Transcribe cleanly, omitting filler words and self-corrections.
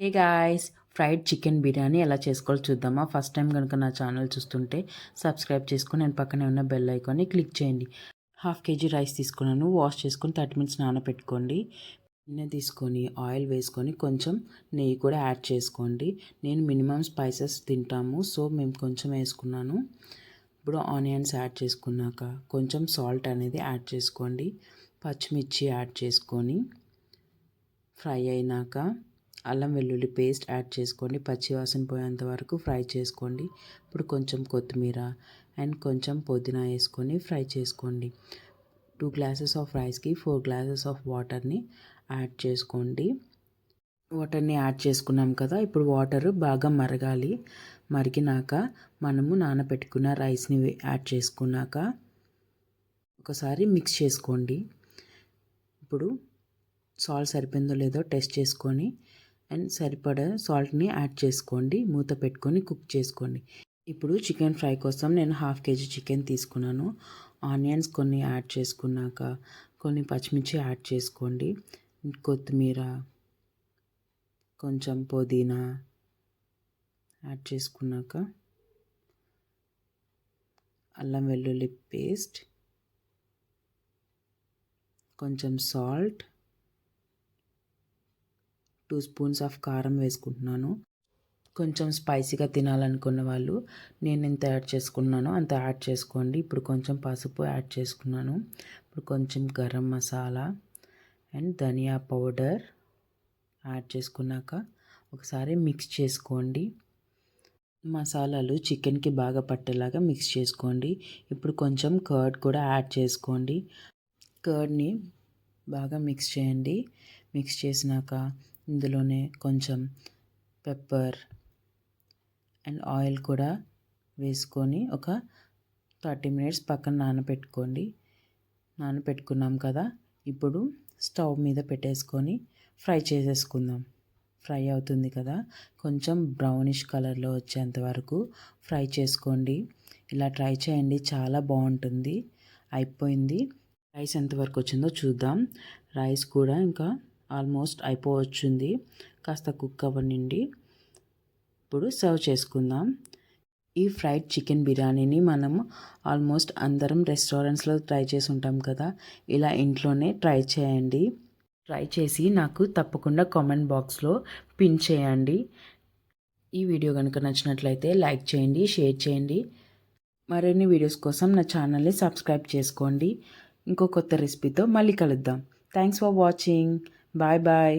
Hey guys, fried chicken biryani ఎలా చేసుకోవాలో చూద్దామా. ఫస్ట్ టైం కనుక నా ఛానల్ చూస్తుంటే సబ్స్క్రైబ్ చేసుకుని నేను పక్కనే ఉన్న బెల్ ఐకాన్ని క్లిక్ చేయండి. 1/2 kg రైస్ తీసుకున్నాను. వాష్ చేసుకొని 30 minutes నానబెట్టుకోండి. గిన్నె తీసుకొని ఆయిల్ వేసుకొని కొంచెం నెయ్యి కూడా యాడ్ చేసుకోండి. నేను మినిమం స్పైసెస్ తింటాము, సో మేము కొంచెం వేసుకున్నాను. ఇప్పుడు ఆనియన్స్ యాడ్ చేసుకున్నాక కొంచెం సాల్ట్ అనేది యాడ్ చేసుకోండి. పచ్చిమిర్చి యాడ్ చేసుకొని ఫ్రై అయినాక అల్లం వెల్లుల్లి పేస్ట్ యాడ్ చేసుకోండి. పచ్చి వాసన పోయేంత వరకు ఫ్రై చేసుకోండి. ఇప్పుడు కొంచెం కొత్తిమీర అండ్ కొంచెం పుదీనా వేసుకొని ఫ్రై చేసుకోండి. 2 glasses ఆఫ్ రైస్కి 4 glasses ఆఫ్ వాటర్ని యాడ్ చేసుకోండి. వాటర్ని యాడ్ చేసుకున్నాం కదా, ఇప్పుడు వాటర్ బాగా మరగాలి. మరిగినాక మనము నానబెట్టుకున్న రైస్ని యాడ్ చేసుకున్నాక ఒకసారి మిక్స్ చేసుకోండి. ఇప్పుడు సాల్ట్ సరిపోయిందో లేదో టెస్ట్ చేసుకొని అండ్ సరిపడా సాల్ట్ని యాడ్ చేసుకోండి. మూత పెట్టుకొని కుక్ చేసుకోండి. ఇప్పుడు చికెన్ ఫ్రై కోసం నేను 1/2 kg చికెన్ తీసుకున్నాను. ఆనియన్స్ కొన్ని యాడ్ చేసుకున్నాక కొన్ని పచ్చిమిర్చి యాడ్ చేసుకోండి. కొత్తిమీర కొంచెం పుదీనా యాడ్ చేసుకున్నాక అల్లం వెల్లుల్లి పేస్ట్, కొంచెం సాల్ట్, 2 spoons ఆఫ్ కారం వేసుకుంటున్నాను. కొంచెం స్పైసీగా తినాలనుకున్న వాళ్ళు నేను ఎంత యాడ్ చేసుకున్నానో అంత యాడ్ చేసుకోండి. ఇప్పుడు కొంచెం పసుపు యాడ్ చేసుకున్నాను. ఇప్పుడు కొంచెం garam masala and dhania powder add చేసుకున్నాక ఒకసారి మిక్స్ చేసుకోండి. మసాలాలు చికెన్కి బాగా పట్టేలాగా మిక్స్ చేసుకోండి. ఇప్పుడు కొంచెం కర్డ్ కూడా యాడ్ చేసుకోండి. కర్డ్ని బాగా మిక్స్ చేయండి. మిక్స్ చేసినాక ఇందులోనే కొంచెం పెప్పర్ అండ్ ఆయిల్ కూడా వేసుకొని ఒక 30 minutes పక్కన నానబెట్టుకున్నాం కదా. ఇప్పుడు స్టవ్ మీద పెట్టేసుకొని ఫ్రై చేసేసుకుందాం. ఫ్రై అవుతుంది కదా, కొంచెం బ్రౌనిష్ కలర్లో వచ్చేంత వరకు ఫ్రై చేసుకోండి. ఇలా ట్రై చేయండి, చాలా బాగుంటుంది. అయిపోయింది. రైస్ ఎంతవరకు వచ్చిందో చూద్దాం. రైస్ కూడా ఇంకా ఆల్మోస్ట్ అయిపోవచ్చింది, కాస్త కుక్ అవ్వనండి. ఇప్పుడు సర్వ్ చేసుకుందాం. ఈ ఫ్రైడ్ చికెన్ బిర్యానీని మనము ఆల్మోస్ట్ అందరం రెస్టారెంట్స్లో ట్రై చేసి ఉంటాం కదా, ఇలా ఇంట్లోనే ట్రై చేయండి. ట్రై చేసి నాకు తప్పకుండా కామెంట్ బాక్స్లో పిన్ చేయండి. ఈ వీడియో కనుక నచ్చినట్లయితే లైక్ చేయండి, షేర్ చేయండి. మరిన్ని వీడియోస్ కోసం నా ఛానల్ని సబ్స్క్రైబ్ చేసుకోండి. ఇంకో కొత్త రెసిపీతో మళ్ళీ కలుద్దాం. Thanks for watching. Bye bye.